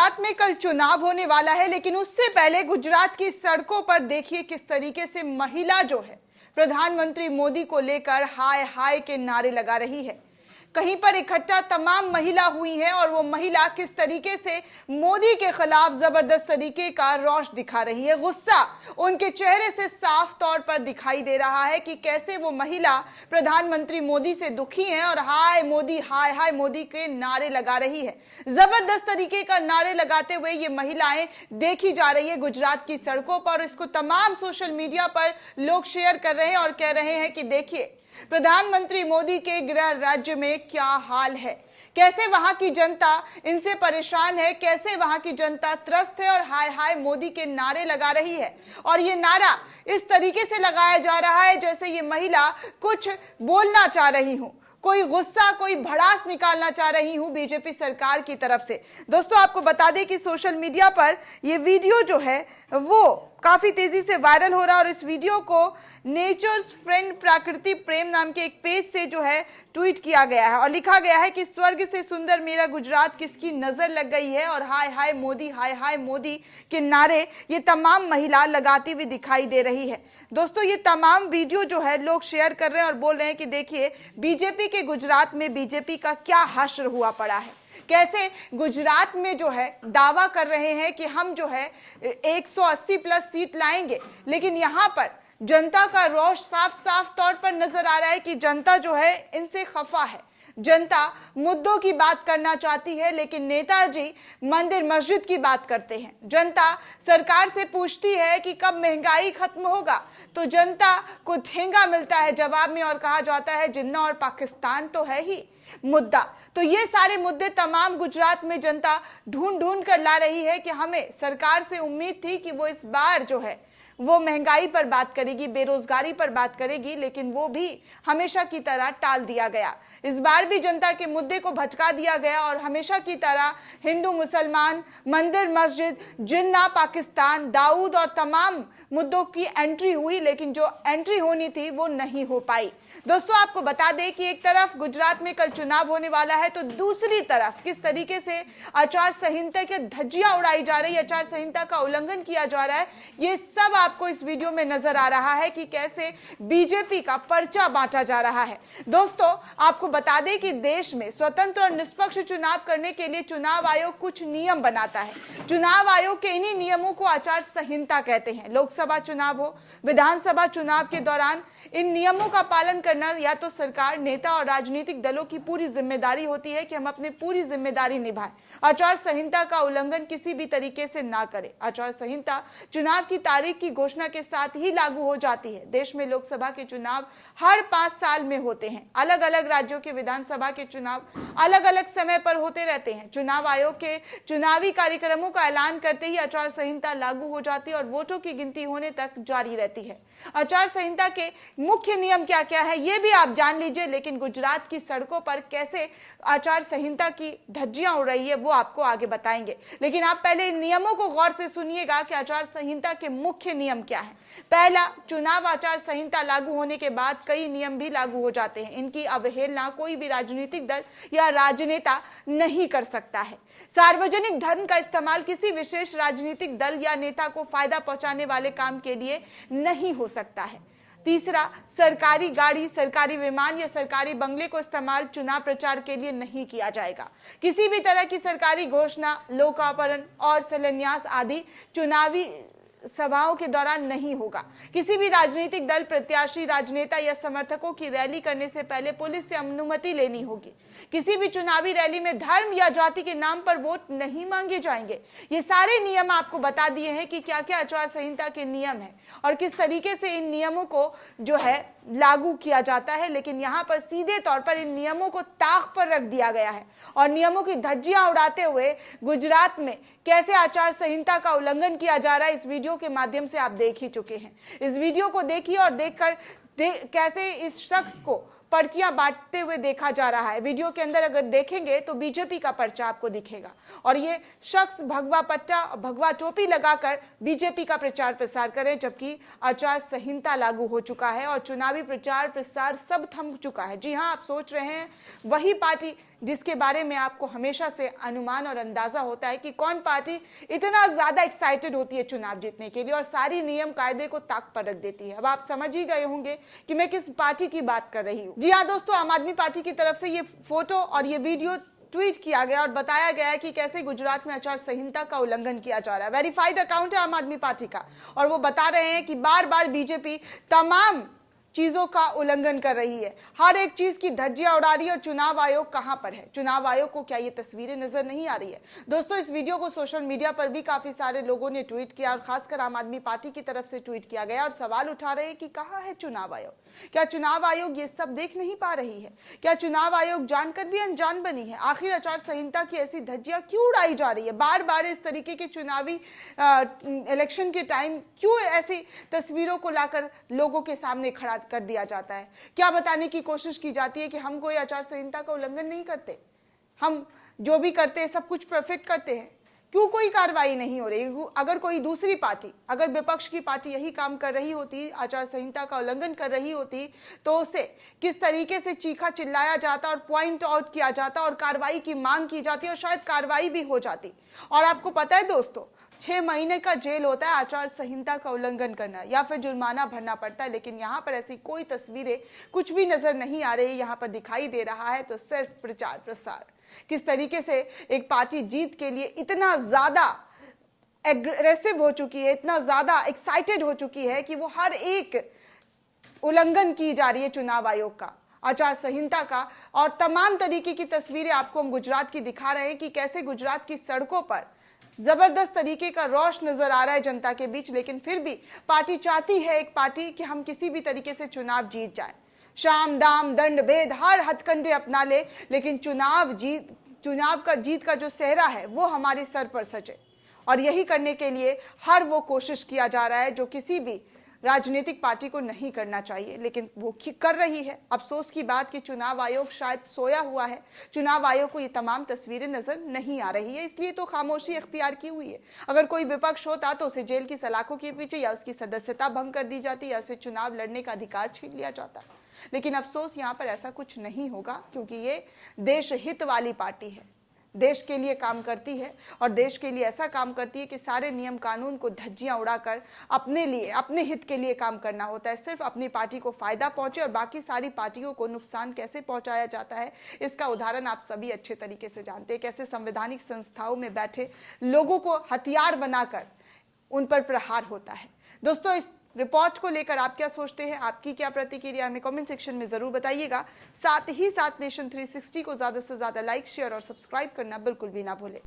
गुजरात में कल चुनाव होने वाला है, लेकिन उससे पहले गुजरात की सड़कों पर देखिए किस तरीके से महिला जो है प्रधानमंत्री मोदी को लेकर हाय हाय के नारे लगा रही है। कहीं पर इकट्ठा तमाम महिला हुई हैं और वो महिला किस तरीके से मोदी के खिलाफ जबरदस्त तरीके का रोष दिखा रही है। गुस्सा उनके चेहरे से साफ तौर पर दिखाई दे रहा है कि कैसे वो महिला प्रधानमंत्री मोदी से दुखी हैं और हाय हाय मोदी के नारे लगा रही है। जबरदस्त तरीके का नारे लगाते हुए ये महिलाएं देखी जा रही है गुजरात की सड़कों पर। इसको तमाम सोशल मीडिया पर लोग शेयर कर रहे हैं और कह रहे हैं कि देखिए प्रधानमंत्री मोदी के गृह राज्य में क्या हाल है, कैसे वहां की जनता इनसे परेशान है, कैसे वहां की जनता त्रस्त है और हाय हाय मोदी के नारे लगा रही है। और ये नारा इस तरीके से लगाया जा रहा है जैसे ये महिला कुछ बोलना चाह रही हूं, कोई गुस्सा कोई भड़ास निकालना चाह रही हूं बीजेपी सरकार की तरफ से। दोस्तों आपको बता दें कि सोशल मीडिया पर ये वीडियो जो है वो काफी तेजी से वायरल हो रहा है और इस वीडियो को नेचर्स फ्रेंड प्रकृति प्रेम नाम के एक पेज से जो है ट्वीट किया गया है और लिखा गया है कि स्वर्ग से सुंदर मेरा गुजरात किसकी नजर लग गई है और हाय हाय मोदी के नारे ये तमाम महिला लगाती हुई दिखाई दे रही है। दोस्तों ये तमाम वीडियो जो है लोग शेयर कर रहे हैं और बोल रहे हैं कि देखिए बीजेपी के गुजरात में बीजेपी का क्या हश्र हुआ पड़ा है, कैसे गुजरात में जो है दावा कर रहे हैं कि हम जो है 180 प्लस सीट लाएंगे, लेकिन यहां पर जनता का रोष साफ साफ तौर पर नजर आ रहा है कि जनता जो है इनसे खफा है। जनता मुद्दों की बात करना चाहती है लेकिन नेताजी मंदिर मस्जिद की बात करते हैं। जनता सरकार से पूछती है कि कब महंगाई खत्म होगा, तो जनता को ठेंगा मिलता है जवाब में और कहा जाता है जिन्ना और पाकिस्तान तो है ही मुद्दा। तो ये सारे मुद्दे तमाम गुजरात में जनता ढूंढ ढूंढ कर ला रही है कि हमें सरकार से उम्मीद थी कि वो इस बार जो है वो महंगाई पर बात करेगी, बेरोजगारी पर बात करेगी, लेकिन वो भी हमेशा की तरह टाल दिया गया। इस बार भी जनता के मुद्दे को भटका दिया गया और हमेशा की तरह हिंदू मुसलमान, मंदिर मस्जिद, जिन्ना पाकिस्तान, दाऊद और तमाम मुद्दों की एंट्री हुई, लेकिन जो एंट्री होनी थी वो नहीं हो पाई। दोस्तों आपको बता दें कि एक तरफ गुजरात में कल चुनाव होने वाला है तो दूसरी तरफ किस तरीके से आचार संहिता के धज्जियां उड़ाई जा रही है, आचार संहिता का उल्लंघन किया जा रहा है, ये सब आपको इस वीडियो में नजर आ रहा है कि कैसे बीजेपी का पर्चा बांटा जा रहा है। दोस्तों आपको बता दें कि देश में स्वतंत्र और निष्पक्ष चुनाव करने के लिए चुनाव आयोग कुछ नियम बनाता है। चुनाव आयोग के इन्हीं नियमों को आचार संहिता कहते हैं। लोकसभा चुनाव हो, विधानसभा चुनाव के दौरान इन नियमों का पालन करना या तो सरकार, नेता और राजनीतिक दलों की पूरी जिम्मेदारी होती है कि हम अपनी पूरी जिम्मेदारी निभाएं, आचार संहिता का उल्लंघन किसी भी तरीके से ना करें। आचार संहिता चुनाव की तारीख की घोषणा के साथ ही लागू हो जाती है। देश में लोकसभा के चुनाव हर 5 साल में होते हैं। अलग अलग राज्यों के विधानसभा के चुनाव अलग अलग समय पर होते रहते हैं। चुनाव आयोग के चुनावी कार्यक्रमों का ऐलान करते ही आचार संहिता लागू हो जाती है और वोटों की गिनती होने तक जारी रहती है। आचार संहिता के मुख्य नियम क्या क्या है ये भी आप जान लीजिए, लेकिन गुजरात की सड़कों पर कैसे आचार संहिता की धज्जियां उड़ रही है वो आपको आगे बताएंगे। लेकिन आप पहले इन नियमों को गौर से सुनिएगा कि आचार संहिता के मुख्य नियम क्या है। पहला, चुनाव आचार संहिता लागू होने के बाद कई नियम भी लागू हो जाते हैं। इनकी अवहेलना कोई भी राजनीतिक दल या राजनेता नहीं कर सकता है। सार्वजनिक धन का इस्तेमाल किसी विशेष राजनीतिक दल या नेता को फायदा पहुंचाने वाले काम के लिए नहीं हो सकता है। तीसरा, सरकारी गाड़ी, सरकारी विमान या सरकारी बंगले को इस्तेमाल चुनाव प्रचार के लिए नहीं किया जाएगा। किसी भी तरह की सरकारी घोषणा, लोकार्पण और शिलान्यास आदि चुनावी सभाओं के दौरान नहीं होगा। किसी भी राजनीतिक दल, प्रत्याशी, राजनेता या समर्थकों की रैली करने से पहले पुलिस से अनुमति लेनी होगी। किसी भी चुनावी रैली में धर्म या जाति के नाम पर वोट नहीं मांगे जाएंगे। ये सारे नियम आपको बता दिए हैं कि क्या क्या आचार संहिता के नियम हैं और किस तरीके से इन नियमों को जो है लागू किया जाता है। लेकिन यहाँ पर सीधे तौर पर इन नियमों को ताक पर रख दिया गया है और नियमों की धज्जियां उड़ाते हुए गुजरात में कैसे आचार संहिता का उल्लंघन किया जा रहा है इस वीडियो के माध्यम से आप देख ही चुके हैं। इस वीडियो को देखिए और देखकर कैसे इस शख्स को पर्चियां बांटते हुए देखा जा रहा है। वीडियो के अंदर अगर देखेंगे तो बीजेपी का पर्चा आपको दिखेगा और ये शख्स भगवा पट्टा, भगवा टोपी लगाकर बीजेपी का प्रचार प्रसार करे, जबकि आचार संहिता लागू हो चुका है और चुनावी प्रचार प्रसार सब थम चुका है। जी हां, आप सोच रहे हैं वही पार्टी जिसके बारे में आपको हमेशा से अनुमान और अंदाजा होता है कि कौन पार्टी इतना ज्यादा एक्साइटेड होती है चुनाव जीतने के लिए और सारी नियम कायदे को ताक पर रख देती है। अब आप समझ ही गए होंगे कि मैं किस पार्टी की बात कर रही हूं। जी हां दोस्तों, आम आदमी पार्टी की तरफ से ये फोटो और ये वीडियो ट्वीट किया गया और बताया गया है कि कैसे गुजरात में आचार संहिता का उल्लंघन किया जा रहा है। वेरीफाइड अकाउंट है आम आदमी पार्टी का और वो बता रहे हैं कि बार बार बीजेपी तमाम चीजों का उल्लंघन कर रही है, हर एक चीज की धज्जियां उड़ा रही है। और चुनाव आयोग कहां पर है? चुनाव आयोग को क्या ये तस्वीरें नजर नहीं आ रही है? दोस्तों, इस वीडियो को सोशल मीडिया पर भी काफी सारे लोगों ने ट्वीट किया और खासकर आम आदमी पार्टी की तरफ से ट्वीट किया गया और सवाल उठा रहे हैं कि कहां है चुनाव आयोग? क्या चुनाव आयोग ये सब देख नहीं पा रही है? क्या चुनाव आयोग जानकर भी अनजान बनी है? आखिर आचार संहिता की ऐसी धज्जियां क्यों उड़ाई जा रही है? बार बार इस तरीके के चुनावी इलेक्शन के टाइम क्यों ऐसी तस्वीरों को लाकर लोगों के सामने खड़ा कर दिया जाता है? क्या बताने की कोशिश की जाती है कि हम कोई आचार संहिता का उल्लंघन नहीं करते, हम जो भी करते हैं सब कुछ परफेक्ट करते हैं? क्यों कोई कार्रवाई नहीं हो रही? अगर कोई दूसरी पार्टी, अगर विपक्ष की पार्टी यही काम कर रही होती, आचार संहिता का उल्लंघन कर रही होती, तो उसे किस तरीके से चीखा चिल्लाया जाता और पॉइंट आउट किया जाता और कार्रवाई की मांग की जाती और शायद कार्रवाई भी हो जाती। और आपको पता है दोस्तों, 6 महीने का जेल होता है आचार संहिता का उल्लंघन करना या फिर जुर्माना भरना पड़ता है। लेकिन यहाँ पर ऐसी कोई तस्वीरें कुछ भी नजर नहीं आ रही। यहाँ पर दिखाई दे रहा है तो सिर्फ प्रचार प्रसार। किस तरीके से एक पार्टी जीत के लिए इतना ज्यादा एग्रेसिव हो चुकी है, इतना ज्यादा एक्साइटेड हो चुकी है कि वो हर एक उल्लंघन की जा रही है चुनाव आयोग का, आचार संहिता का। और तमाम तरीके की तस्वीरें आपको हम गुजरात की दिखा रहे हैं कि कैसे गुजरात की सड़कों पर जबरदस्त तरीके का रोष नजर आ रहा है जनता के बीच। लेकिन फिर भी पार्टी चाहती है, एक पार्टी, कि हम किसी भी तरीके से चुनाव जीत जाए, शाम दाम दंड भेद हर हथकंडे अपना ले, लेकिन चुनाव का जीत का जो सेहरा है वो हमारे सर पर सजे। और यही करने के लिए हर वो कोशिश किया जा रहा है जो किसी भी राजनीतिक पार्टी को नहीं करना चाहिए, लेकिन वो कर रही है। अफसोस की बात कि चुनाव आयोग शायद सोया हुआ है। चुनाव आयोग को ये तमाम तस्वीरें नजर नहीं आ रही है, इसलिए तो खामोशी इख्तियार की हुई है। अगर कोई विपक्ष होता तो उसे जेल की सलाखों के पीछे या उसकी सदस्यता भंग कर दी जाती या उसे चुनाव लड़ने का अधिकार छीन लिया जाता। लेकिन अफसोस यहाँ पर ऐसा कुछ नहीं होगा, क्योंकि ये देश हित वाली पार्टी है, देश के लिए काम करती है और देश के लिए ऐसा काम करती है कि सारे नियम कानून को धज्जियां उड़ाकर अपने लिए, अपने हित के लिए काम करना होता है। सिर्फ अपनी पार्टी को फायदा पहुंचे और बाकी सारी पार्टियों को नुकसान कैसे पहुंचाया जाता है, इसका उदाहरण आप सभी अच्छे तरीके से जानते हैं। कैसे संवैधानिक संस्थाओं में बैठे लोगों को हथियार बनाकर उन पर प्रहार होता है। दोस्तों, इस रिपोर्ट को लेकर आप क्या सोचते हैं, आपकी क्या प्रतिक्रिया, हमें कमेंट सेक्शन में जरूर बताइएगा। साथ ही साथ नेशन 360 को ज्यादा से ज्यादा लाइक, शेयर और सब्सक्राइब करना बिल्कुल भी ना भूलें।